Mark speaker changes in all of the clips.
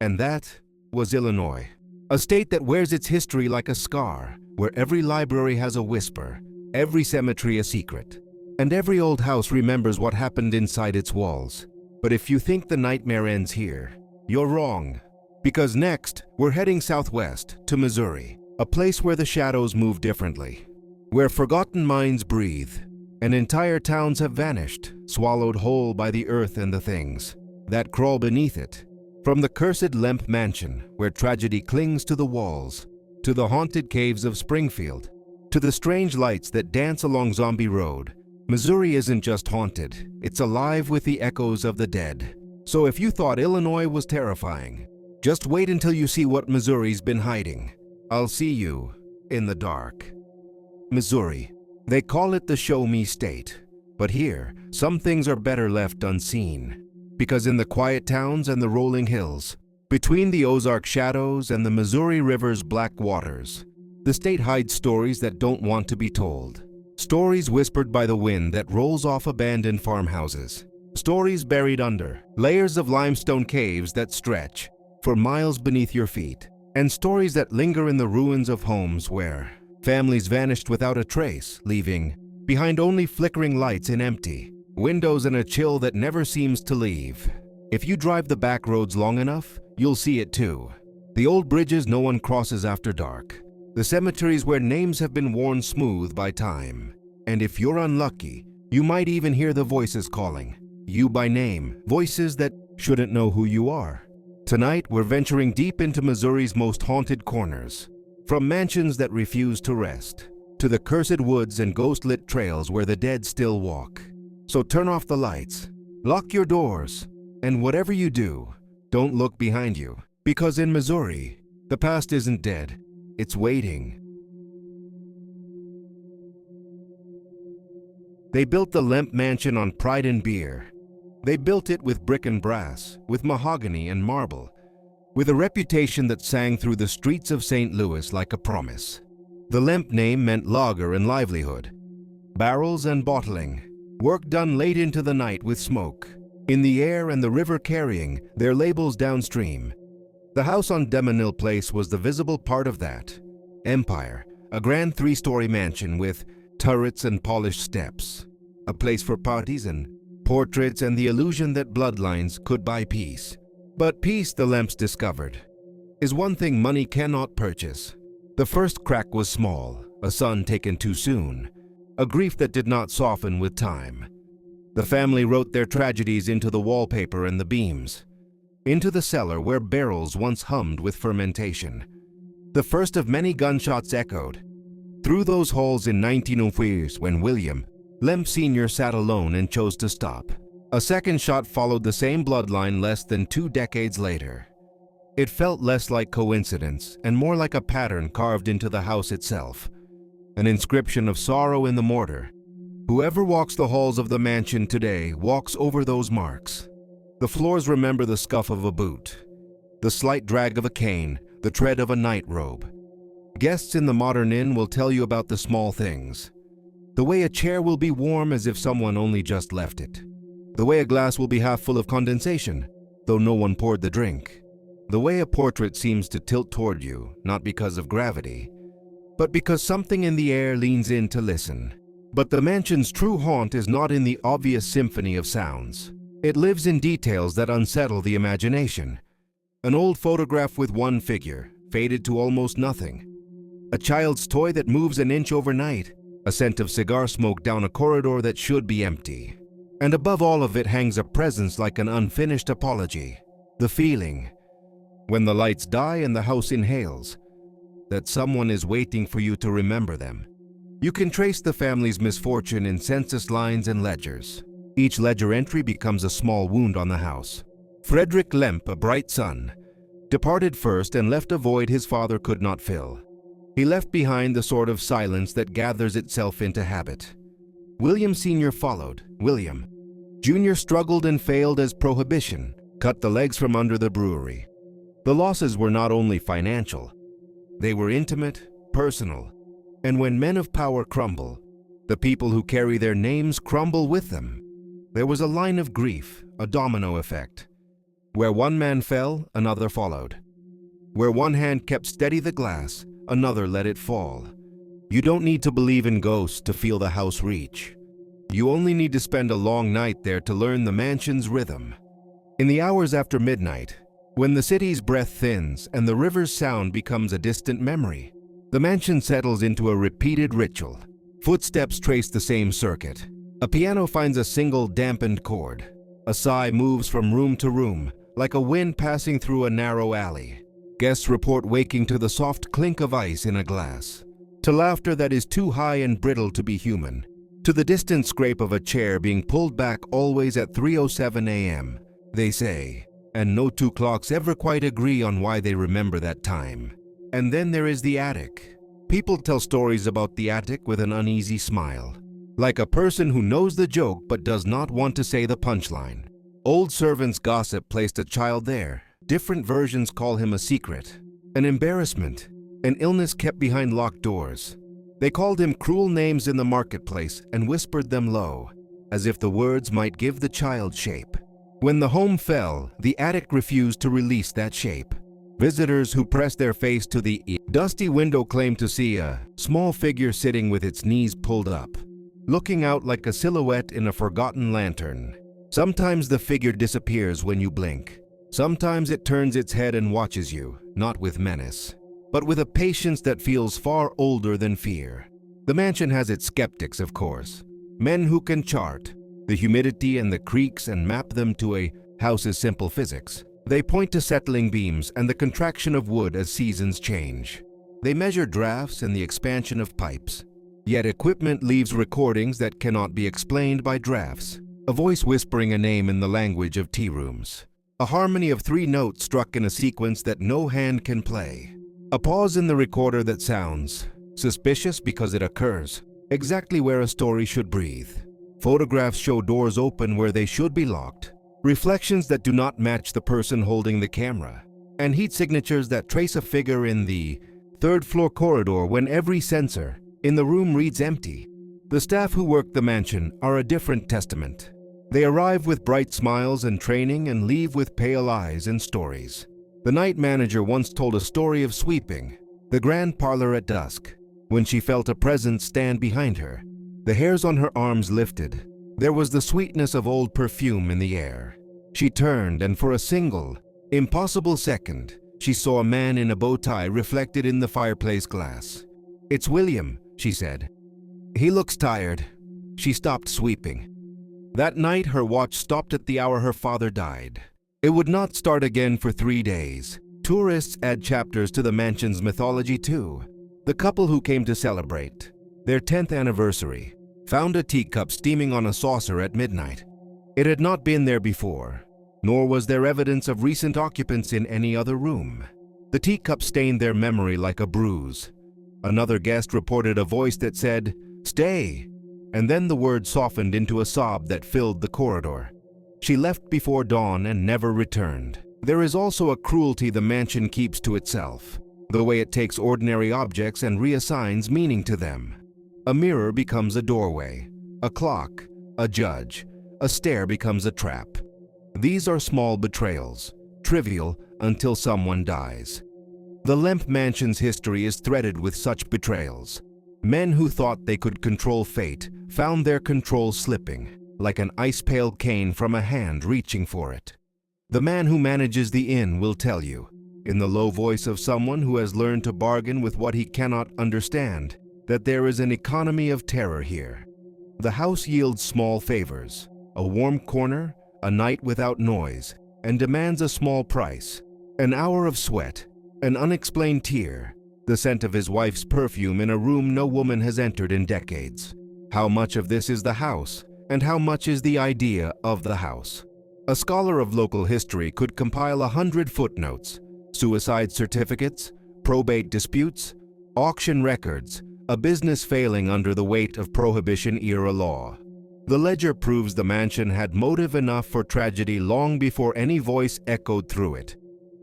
Speaker 1: And that was Illinois, a state that wears its history like a scar, where every library has a whisper, every cemetery a secret, and every old house remembers what happened inside its walls. But if you think the nightmare ends here, you're wrong. Because next, we're heading southwest to Missouri, a place where the shadows move differently, where forgotten minds breathe, and entire towns have vanished, swallowed whole by the earth and the things that crawl beneath it. From the cursed Lemp Mansion, where tragedy clings to the walls, to the haunted caves of Springfield, to the strange lights that dance along Zombie Road, Missouri isn't just haunted, it's alive with the echoes of the dead. So if you thought Illinois was terrifying, just wait until you see what Missouri's been hiding. I'll see you in the dark. Missouri. They call it the Show Me State, but here, some things are better left unseen. Because in the quiet towns and the rolling hills, between the Ozark shadows and the Missouri River's black waters, the state hides stories that don't want to be told. Stories whispered by the wind that rolls off abandoned farmhouses. Stories buried under layers of limestone caves that stretch for miles beneath your feet. And stories that linger in the ruins of homes where families vanished without a trace, leaving behind only flickering lights and empty windows and a chill that never seems to leave. If you drive the back roads long enough, you'll see it too. The old bridges no one crosses after dark. The cemeteries where names have been worn smooth by time. And if you're unlucky, you might even hear the voices calling you by name, voices that shouldn't know who you are. Tonight, we're venturing deep into Missouri's most haunted corners. From mansions that refuse to rest, to the cursed woods and ghost-lit trails where the dead still walk. So turn off the lights, lock your doors, and whatever you do, don't look behind you. Because in Missouri, the past isn't dead, it's waiting. They built the Lemp Mansion on pride and beer. They built it with brick and brass, with mahogany and marble, with a reputation that sang through the streets of St. Louis like a promise. The Lemp name meant lager and livelihood, barrels and bottling, work done late into the night with smoke in the air and the river carrying their labels downstream. The house on Demonil Place was the visible part of that empire, a grand three-story mansion with turrets and polished steps, a place for parties and portraits and the illusion that bloodlines could buy peace. But peace, the Lemps discovered, is one thing money cannot purchase. The first crack was small, a son taken too soon, a grief that did not soften with time. The family wrote their tragedies into the wallpaper and the beams, into the cellar where barrels once hummed with fermentation. The first of many gunshots echoed through those halls in 1904 when William Lemp Sr. sat alone and chose to stop. A second shot followed the same bloodline less than 2 decades later. It felt less like coincidence and more like a pattern carved into the house itself, an inscription of sorrow in the mortar. Whoever walks the halls of the mansion today walks over those marks. The floors remember the scuff of a boot, the slight drag of a cane, the tread of a night robe. Guests in the modern inn will tell you about the small things. The way a chair will be warm as if someone only just left it. The way a glass will be half full of condensation, though no one poured the drink. The way a portrait seems to tilt toward you, not because of gravity, but because something in the air leans in to listen. But the mansion's true haunt is not in the obvious symphony of sounds. It lives in details that unsettle the imagination. An old photograph with one figure, faded to almost nothing. A child's toy that moves an inch overnight. A scent of cigar smoke down a corridor that should be empty. And above all of it hangs a presence like an unfinished apology. The feeling, when the lights die and the house inhales, that someone is waiting for you to remember them. You can trace the family's misfortune in census lines and ledgers. Each ledger entry becomes a small wound on the house. Frederick Lemp, a bright son, departed first and left a void his father could not fill. He left behind the sort of silence that gathers itself into habit. William Sr. followed. William Jr. struggled and failed as prohibition cut the legs from under the brewery. The losses were not only financial, they were intimate, personal, and when men of power crumble, the people who carry their names crumble with them. There was a line of grief, a domino effect. Where one man fell, another followed. Where one hand kept steady the glass, another let it fall. You don't need to believe in ghosts to feel the house reach. You only need to spend a long night there to learn the mansion's rhythm. In the hours after midnight, when the city's breath thins and the river's sound becomes a distant memory, the mansion settles into a repeated ritual. Footsteps trace the same circuit. A piano finds a single dampened chord. A sigh moves from room to room, like a wind passing through a narrow alley. Guests report waking to the soft clink of ice in a glass, to laughter that is too high and brittle to be human, to the distant scrape of a chair being pulled back always at 3:07 a.m., they say, and no two clocks ever quite agree on why they remember that time. And then there is the attic. People tell stories about the attic with an uneasy smile, like a person who knows the joke but does not want to say the punchline. Old servants gossip placed a child there. Different versions call him a secret, an embarrassment, an illness kept behind locked doors. They called him cruel names in the marketplace and whispered them low, as if the words might give the child shape. When the home fell, the attic refused to release that shape. Visitors who pressed their face to the dusty window claimed to see a small figure sitting with its knees pulled up, looking out like a silhouette in a forgotten lantern. Sometimes the figure disappears when you blink. Sometimes it turns its head and watches you, not with menace, but with a patience that feels far older than fear. The mansion has its skeptics, of course. Men who can chart the humidity and the creaks and map them to a house's simple physics. They point to settling beams and the contraction of wood as seasons change. They measure drafts and the expansion of pipes. Yet equipment leaves recordings that cannot be explained by drafts. A voice whispering a name in the language of tea rooms. A harmony of 3 notes struck in a sequence that no hand can play. A pause in the recorder that sounds suspicious because it occurs exactly where a story should breathe. Photographs show doors open where they should be locked, reflections that do not match the person holding the camera, and heat signatures that trace a figure in the 3rd floor corridor when every sensor in the room reads empty. The staff who work the mansion are a different testament. They arrive with bright smiles and training and leave with pale eyes and stories. The night manager once told a story of sweeping the grand parlor at dusk, when she felt a presence stand behind her. The hairs on her arms lifted. There was the sweetness of old perfume in the air. She turned, and for a single, impossible second, she saw a man in a bow tie reflected in the fireplace glass. "It's William," she said. "He looks tired." She stopped sweeping. That night, her watch stopped at the hour her father died. It would not start again for 3 days. Tourists add chapters to the mansion's mythology too. The couple who came to celebrate their 10th anniversary found a teacup steaming on a saucer at midnight. It had not been there before, nor was there evidence of recent occupants in any other room. The teacup stained their memory like a bruise. Another guest reported a voice that said, "Stay," and then the word softened into a sob that filled the corridor. She left before dawn and never returned. There is also a cruelty the mansion keeps to itself, the way it takes ordinary objects and reassigns meaning to them. A mirror becomes a doorway, a clock, a judge, a stair becomes a trap. These are small betrayals, trivial until someone dies. The Lemp Mansion's history is threaded with such betrayals. Men who thought they could control fate found their control slipping, like an ice-pale cane from a hand reaching for it. The man who manages the inn will tell you, in the low voice of someone who has learned to bargain with what he cannot understand, that there is an economy of terror here. The house yields small favors, a warm corner, a night without noise, and demands a small price, an hour of sweat, an unexplained tear, the scent of his wife's perfume in a room no woman has entered in decades. How much of this is the house, and how much is the idea of the house? A scholar of local history could compile 100 footnotes, suicide certificates, probate disputes, auction records, a business failing under the weight of Prohibition-era law. The ledger proves the mansion had motive enough for tragedy long before any voice echoed through it.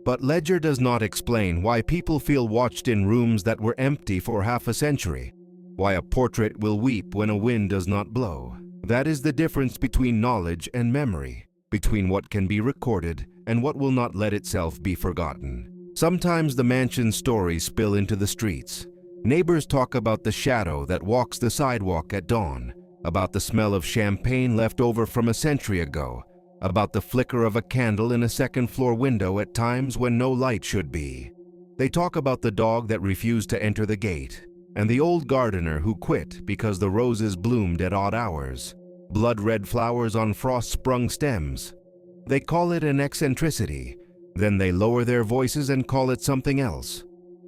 Speaker 1: But ledger does not explain why people feel watched in rooms that were empty for half a century, why a portrait will weep when a wind does not blow. That is the difference between knowledge and memory, between what can be recorded and what will not let itself be forgotten. Sometimes the mansion's stories spill into the streets. Neighbors talk about the shadow that walks the sidewalk at dawn, about the smell of champagne left over from a century ago, about the flicker of a candle in a second-floor window at times when no light should be. They talk about the dog that refused to enter the gate, and the old gardener who quit because the roses bloomed at odd hours, blood-red flowers on frost-sprung stems. They call it an eccentricity, then they lower their voices and call it something else,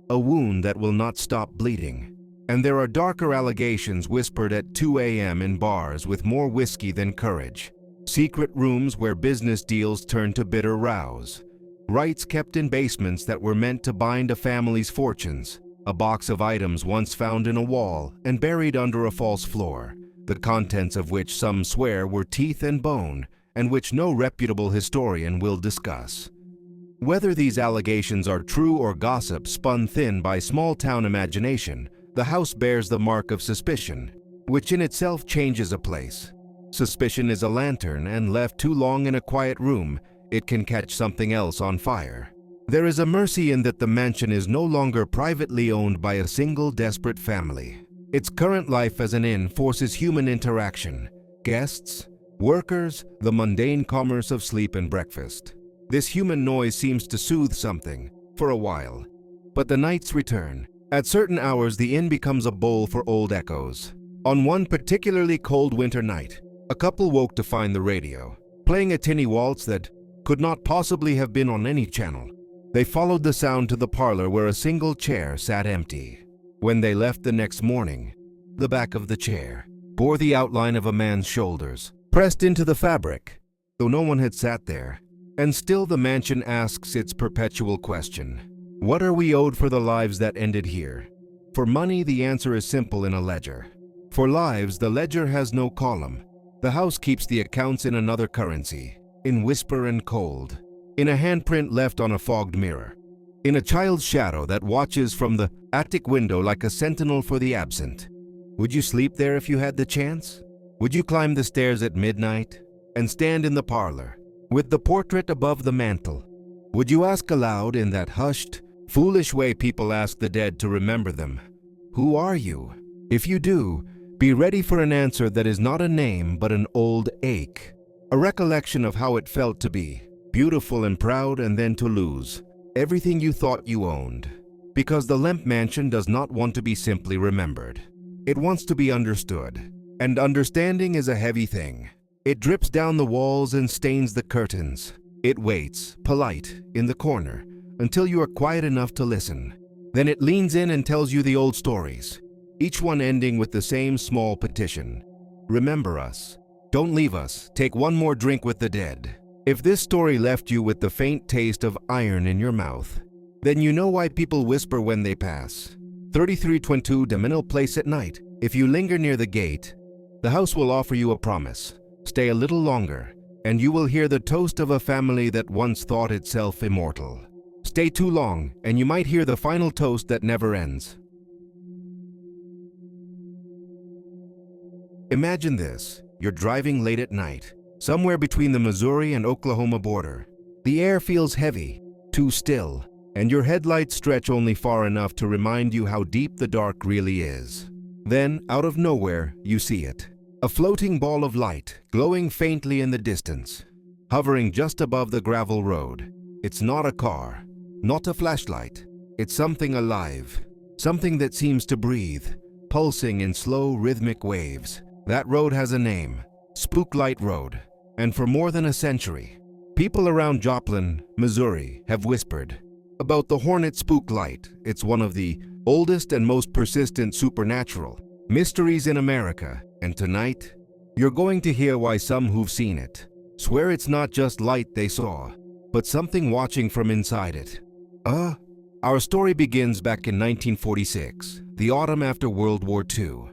Speaker 1: a wound that will not stop bleeding. And there are darker allegations whispered at 2 a.m. in bars with more whiskey than courage, secret rooms where business deals turn to bitter rows, rites kept in basements that were meant to bind a family's fortunes, a box of items once found in a wall and buried under a false floor, the contents of which some swear were teeth and bone, and which no reputable historian will discuss. Whether these allegations are true or gossip spun thin by small-town imagination, the house bears the mark of suspicion, which in itself changes a place. Suspicion is a lantern, and left too long in a quiet room, it can catch something else on fire. There is a mercy in that the mansion is no longer privately owned by a single desperate family. Its current life as an inn forces human interaction, guests, workers, the mundane commerce of sleep and breakfast. This human noise seems to soothe something, for a while. But the nights return. At certain hours, the inn becomes a bowl for old echoes. On one particularly cold winter night, a couple woke to find the radio, playing a tinny waltz that could not possibly have been on any channel. They followed the sound to the parlor where a single chair sat empty. When they left the next morning, the back of the chair bore the outline of a man's shoulders, pressed into the fabric, though no one had sat there. And still the mansion asks its perpetual question: what are we owed for the lives that ended here? For money, the answer is simple in a ledger. For lives, the ledger has no column. The house keeps the accounts in another currency, in whisper and cold, in a handprint left on a fogged mirror, in a child's shadow that watches from the attic window like a sentinel for the absent. Would you sleep there if you had the chance? Would you climb the stairs at midnight and stand in the parlor with the portrait above the mantel? Would you ask aloud in that hushed, foolish way people ask the dead to remember them, "Who are you?" If you do, be ready for an answer that is not a name but an old ache, a recollection of how it felt to be beautiful and proud and then to lose everything you thought you owned. Because the Lemp Mansion does not want to be simply remembered. It wants to be understood, and understanding is a heavy thing. It drips down the walls and stains the curtains. It waits, polite, in the corner, until you are quiet enough to listen. Then it leans in and tells you the old stories, each one ending with the same small petition: remember us. Don't leave us. Take one more drink with the dead. If this story left you with the faint taste of iron in your mouth, then you know why people whisper when they pass. 3322 Deminal Place at night. If you linger near the gate, the house will offer you a promise. Stay a little longer, and you will hear the toast of a family that once thought itself immortal. Stay too long, and you might hear the final toast that never ends. Imagine this. You're driving late at night, somewhere between the Missouri and Oklahoma border. The air feels heavy, too still, and your headlights stretch only far enough to remind you how deep the dark really is. Then, out of nowhere, you see it. A floating ball of light, glowing faintly in the distance, hovering just above the gravel road. It's not a car, not a flashlight. It's something alive, something that seems to breathe, pulsing in slow, rhythmic waves. That road has a name, Spook Light Road, and for more than a century, people around Joplin, Missouri, have whispered about the Hornet Spook Light. It's one of the oldest and most persistent supernatural mysteries in America, and tonight, you're going to hear why some who've seen it swear it's not just light they saw, but something watching from inside it. Our story begins back in 1946, the autumn after World War II.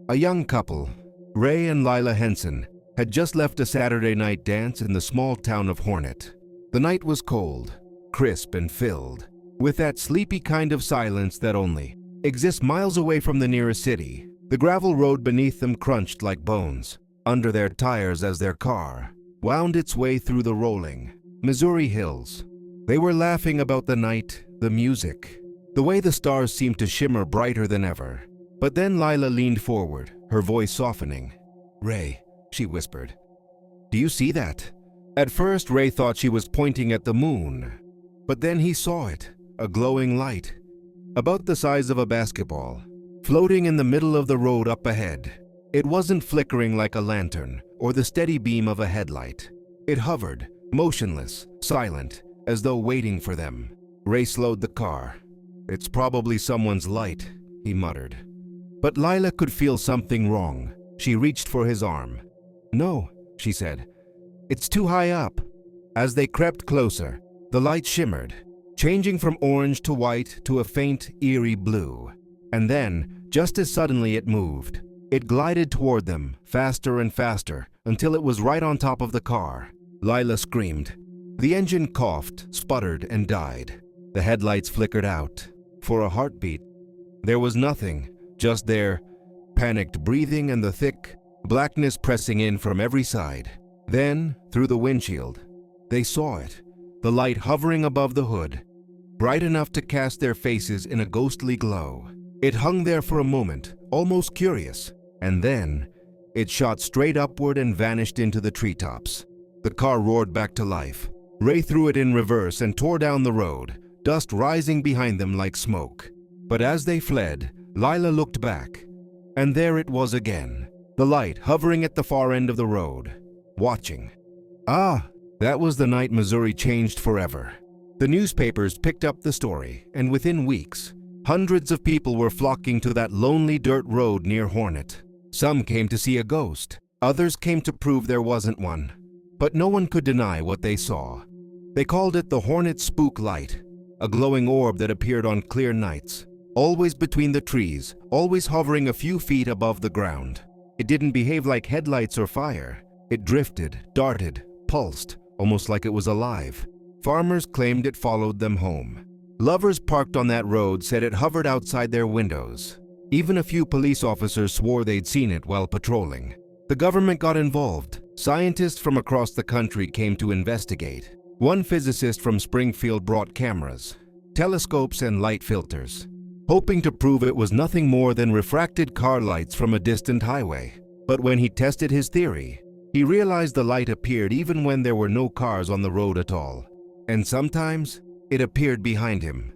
Speaker 1: A young couple, Ray and Lila Henson, had just left a Saturday night dance in the small town of Hornet. The night was cold, crisp and filled with that sleepy kind of silence that only exists miles away from the nearest city. The gravel road beneath them crunched like bones under their tires as their car wound its way through the rolling, Missouri hills. They were laughing about the night, the music, the way the stars seemed to shimmer brighter than ever. But then Lila leaned forward, her voice softening. "Ray," she whispered. "Do you see that?" At first, Ray thought she was pointing at the moon. But then he saw it, a glowing light, about the size of a basketball, floating in the middle of the road up ahead. It wasn't flickering like a lantern or the steady beam of a headlight. It hovered, motionless, silent, as though waiting for them. Ray slowed the car. "It's probably someone's light," he muttered. But Lila could feel something wrong. She reached for his arm. "No," she said. "It's too high up." As they crept closer, the light shimmered, changing from orange to white to a faint, eerie blue. And then, just as suddenly, it moved. It glided toward them, faster and faster, until it was right on top of the car. Lila screamed. The engine coughed, sputtered, and died. The headlights flickered out. For a heartbeat, there was nothing, just their panicked breathing and the thick blackness pressing in from every side. Then, through the windshield, they saw it, the light hovering above the hood, bright enough to cast their faces in a ghostly glow. It hung there for a moment, almost curious, and then it shot straight upward and vanished into the treetops. The car roared back to life. Ray threw it in reverse and tore down the road, dust rising behind them like smoke. But as they fled, Lila looked back, and there it was again, the light hovering at the far end of the road, watching. That was the night Missouri changed forever. The newspapers picked up the story, and within weeks, hundreds of people were flocking to that lonely dirt road near Hornet. Some came to see a ghost, others came to prove there wasn't one. But no one could deny what they saw. They called it the Hornet Spook light, a glowing orb that appeared on clear nights, always between the trees, always hovering a few feet above the ground. It didn't behave like headlights or fire. It drifted, darted, pulsed, almost like it was alive. Farmers claimed it followed them home. Lovers parked on that road said it hovered outside their windows. Even a few police officers swore they'd seen it while patrolling. The government got involved. Scientists from across the country came to investigate. One physicist from Springfield brought cameras, telescopes, and light filters, hoping to prove it was nothing more than refracted car lights from a distant highway. But when he tested his theory, he realized the light appeared even when there were no cars on the road at all. And sometimes, it appeared behind him.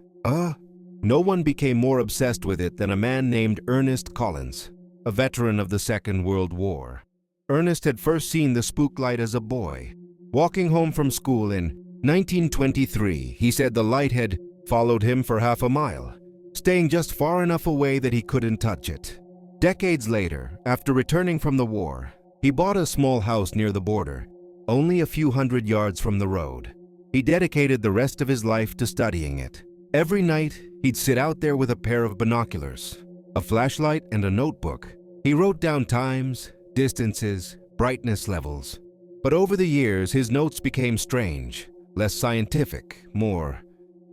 Speaker 1: No one became more obsessed with it than a man named Ernest Collins, a veteran of the Second World War. Ernest had first seen the spook light as a boy. Walking home from school in 1923, he said the light had followed him for half a mile, staying just far enough away that he couldn't touch it. Decades later, after returning from the war, he bought a small house near the border, only a few hundred yards from the road. He dedicated the rest of his life to studying it. Every night, he'd sit out there with a pair of binoculars, a flashlight, and a notebook. He wrote down times, distances, brightness levels. But over the years, his notes became strange, less scientific, more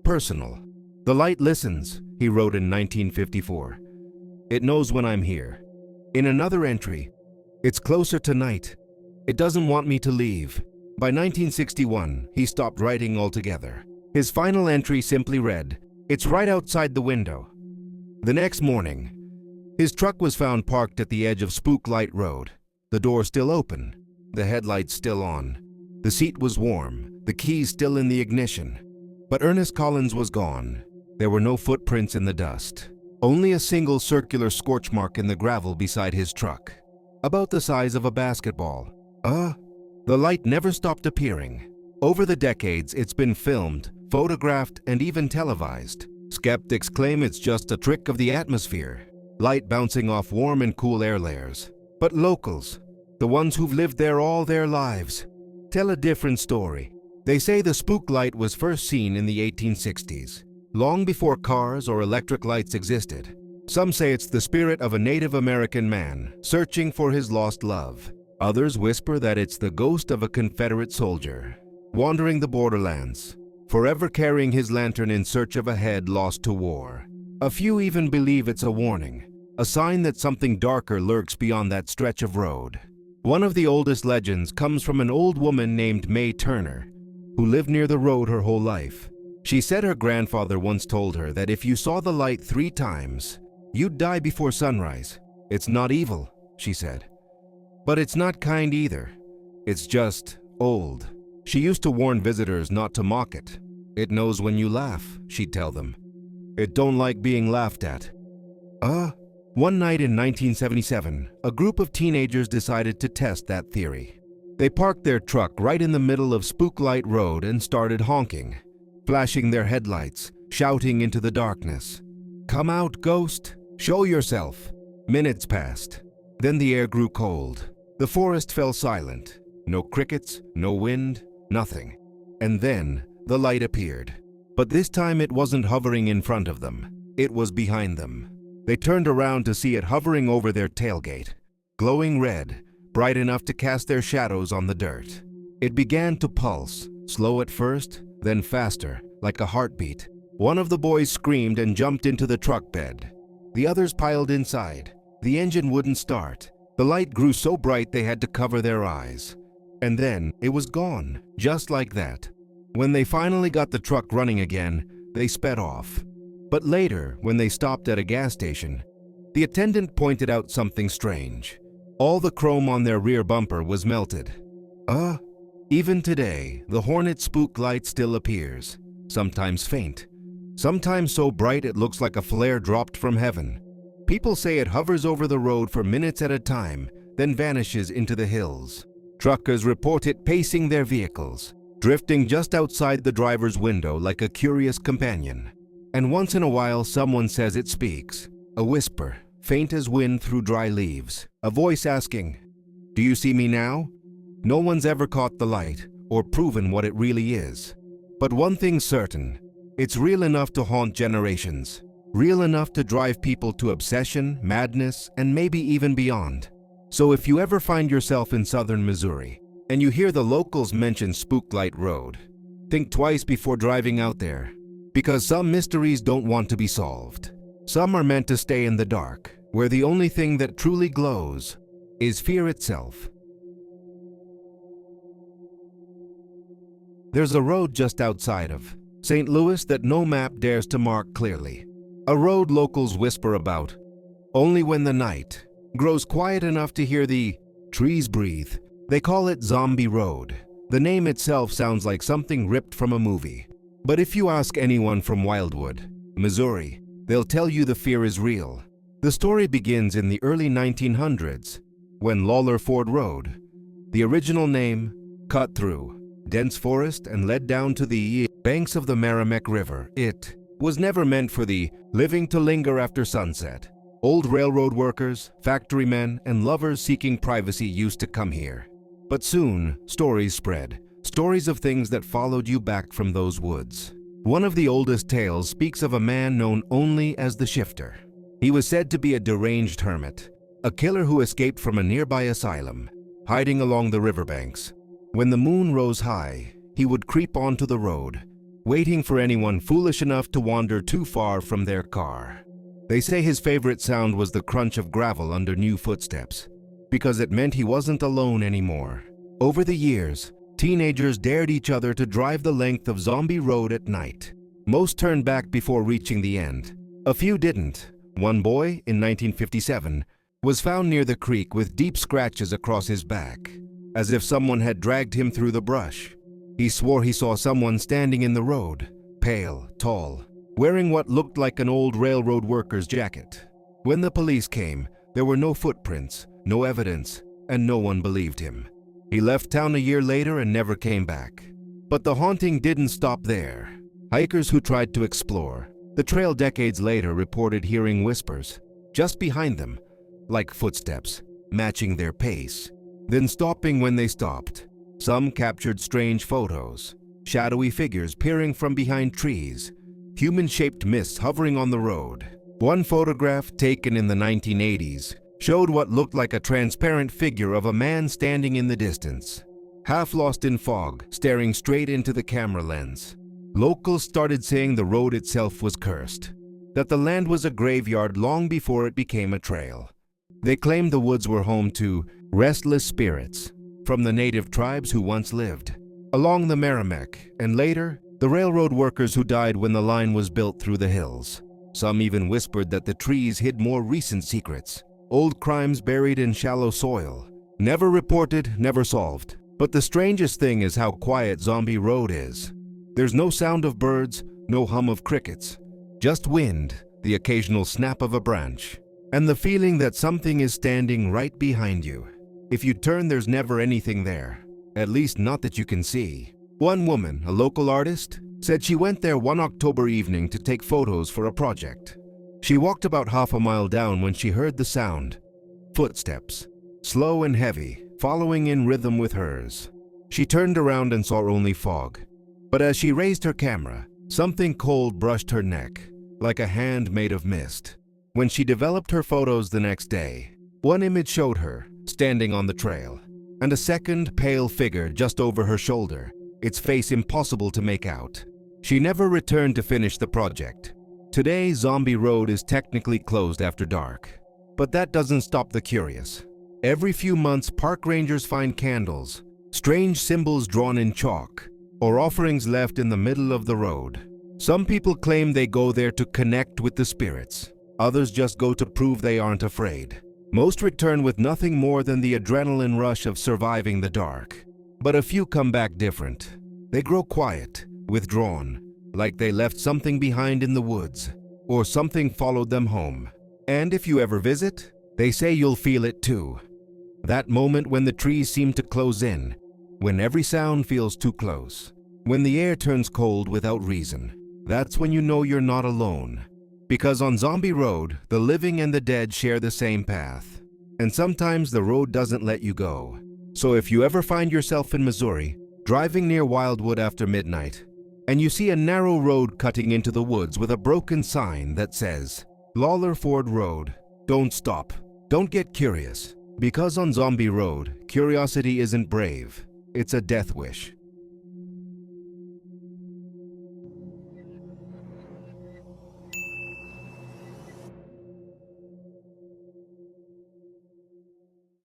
Speaker 1: personal. "The light listens," he wrote in 1954. "It knows when I'm here." In another entry, "It's closer tonight. It doesn't want me to leave." By 1961, he stopped writing altogether. His final entry simply read, "It's right outside the window." The next morning, his truck was found parked at the edge of Spook Light Road, the door still open, the headlights still on. The seat was warm, the keys still in the ignition. But Ernest Collins was gone. There were no footprints in the dust, only a single circular scorch mark in the gravel beside his truck, about the size of a basketball. The light never stopped appearing. Over the decades, it's been filmed, photographed, and even televised. Skeptics claim it's just a trick of the atmosphere, light bouncing off warm and cool air layers. But locals, the ones who've lived there all their lives, tell a different story. They say the spook light was first seen in the 1860s, long before cars or electric lights existed. Some say it's the spirit of a Native American man searching for his lost love. Others whisper that it's the ghost of a Confederate soldier wandering the borderlands, forever carrying his lantern in search of a head lost to war. A few even believe it's a warning, a sign that something darker lurks beyond that stretch of road. One of the oldest legends comes from an old woman named May Turner. who lived near the road her whole life. She said her grandfather once told her that if you saw the light 3 times, you'd die before sunrise. It's not evil, she said. But it's not kind either. It's just old. She used to warn visitors not to mock it. It knows when you laugh, she'd tell them. It don't like being laughed at. One night in 1977, a group of teenagers decided to test that theory. They parked their truck right in the middle of Spook Light Road and started honking, flashing their headlights, shouting into the darkness. "Come out, ghost! Show yourself!" Minutes passed. Then the air grew cold. The forest fell silent. No crickets, no wind, nothing. And then the light appeared. But this time it wasn't hovering in front of them. It was behind them. They turned around to see it hovering over their tailgate, glowing red, bright enough to cast their shadows on the dirt. It began to pulse, slow at first, then faster, like a heartbeat. One of the boys screamed and jumped into the truck bed. The others piled inside. The engine wouldn't start. The light grew so bright they had to cover their eyes. And then it was gone, just like that. When they finally got the truck running again, they sped off. But later, when they stopped at a gas station, the attendant pointed out something strange. All the chrome on their rear bumper was melted. Even today, the Hornet spook light still appears, sometimes faint, sometimes so bright it looks like a flare dropped from heaven. People say it hovers over the road for minutes at a time, then vanishes into the hills. Truckers report it pacing their vehicles, drifting just outside the driver's window like a curious companion. And once in a while, someone says it speaks, a whisper, faint as wind through dry leaves, a voice asking, "Do you see me now?" No one's ever caught the light or proven what it really is. But one thing's certain, it's real enough to haunt generations, real enough to drive people to obsession, madness, and maybe even beyond. So if you ever find yourself in southern Missouri and you hear the locals mention Spook Light Road, think twice before driving out there. Because some mysteries don't want to be solved. Some are meant to stay in the dark, where the only thing that truly glows is fear itself. There's a road just outside of St. Louis that no map dares to mark clearly. A road locals whisper about, only when the night grows quiet enough to hear the trees breathe. They call it Zombie Road. The name itself sounds like something ripped from a movie. But if you ask anyone from Wildwood, Missouri, they'll tell you the fear is real. The story begins in the early 1900s, when Lawler Ford Road, the original name, cut through dense forest and led down to the banks of the Merrimack River. It was never meant for the living to linger after sunset. Old railroad workers, factory men, and lovers seeking privacy used to come here. But soon, stories spread. Stories of things that followed you back from those woods. One of the oldest tales speaks of a man known only as the Shifter. He was said to be a deranged hermit, a killer who escaped from a nearby asylum, hiding along the riverbanks. When the moon rose high, he would creep onto the road, waiting for anyone foolish enough to wander too far from their car. They say his favorite sound was the crunch of gravel under new footsteps, because it meant he wasn't alone anymore. Over the years, teenagers dared each other to drive the length of Zombie Road at night. Most turned back before reaching the end. A few didn't. One boy, in 1957, was found near the creek with deep scratches across his back, as if someone had dragged him through the brush. He swore he saw someone standing in the road, pale, tall, wearing what looked like an old railroad worker's jacket. When the police came, there were no footprints, no evidence, and no one believed him. He left town a year later and never came back. But the haunting didn't stop there. Hikers who tried to explore the trail decades later reported hearing whispers just behind them, like footsteps, matching their pace, then stopping when they stopped. Some captured strange photos, shadowy figures peering from behind trees, human-shaped mists hovering on the road. One photograph, taken in the 1980s, showed what looked like a transparent figure of a man standing in the distance, half lost in fog, staring straight into the camera lens. Locals started saying the road itself was cursed, that the land was a graveyard long before it became a trail. They claimed the woods were home to restless spirits from the native tribes who once lived. along the Merrimack, and later, the railroad workers who died when the line was built through the hills. Some even whispered that the trees hid more recent secrets, old crimes buried in shallow soil. Never reported, never solved. But the strangest thing is how quiet Zombie Road is. There's no sound of birds, no hum of crickets, just wind, the occasional snap of a branch, and the feeling that something is standing right behind you. If you turn, there's never anything there, at least not that you can see. One woman, a local artist, said she went there one October evening to take photos for a project. She walked about half a mile down when she heard the sound. Footsteps, slow and heavy, following in rhythm with hers. She turned around and saw only fog. But as she raised her camera, something cold brushed her neck, like a hand made of mist. When she developed her photos the next day, one image showed her, standing on the trail, and a second pale figure just over her shoulder, its face impossible to make out. She never returned to finish the project. Today, Zombie Road is technically closed after dark. But that doesn't stop the curious. Every few months, park rangers find candles, strange symbols drawn in chalk, or offerings left in the middle of the road. Some people claim they go there to connect with the spirits. Others just go to prove they aren't afraid. Most return with nothing more than the adrenaline rush of surviving the dark. But a few come back different. They grow quiet, withdrawn, like they left something behind in the woods, or something followed them home. And if you ever visit, they say you'll feel it too. That moment when the trees seem to close in, when every sound feels too close, when the air turns cold without reason, that's when you know you're not alone. Because on Zombie Road, the living and the dead share the same path. And sometimes the road doesn't let you go. So if you ever find yourself in Missouri, driving near Wildwood after midnight, and you see a narrow road cutting into the woods with a broken sign that says, Lawler Ford Road, don't stop, don't get curious. Because on Zombie Road, curiosity isn't brave, it's a death wish.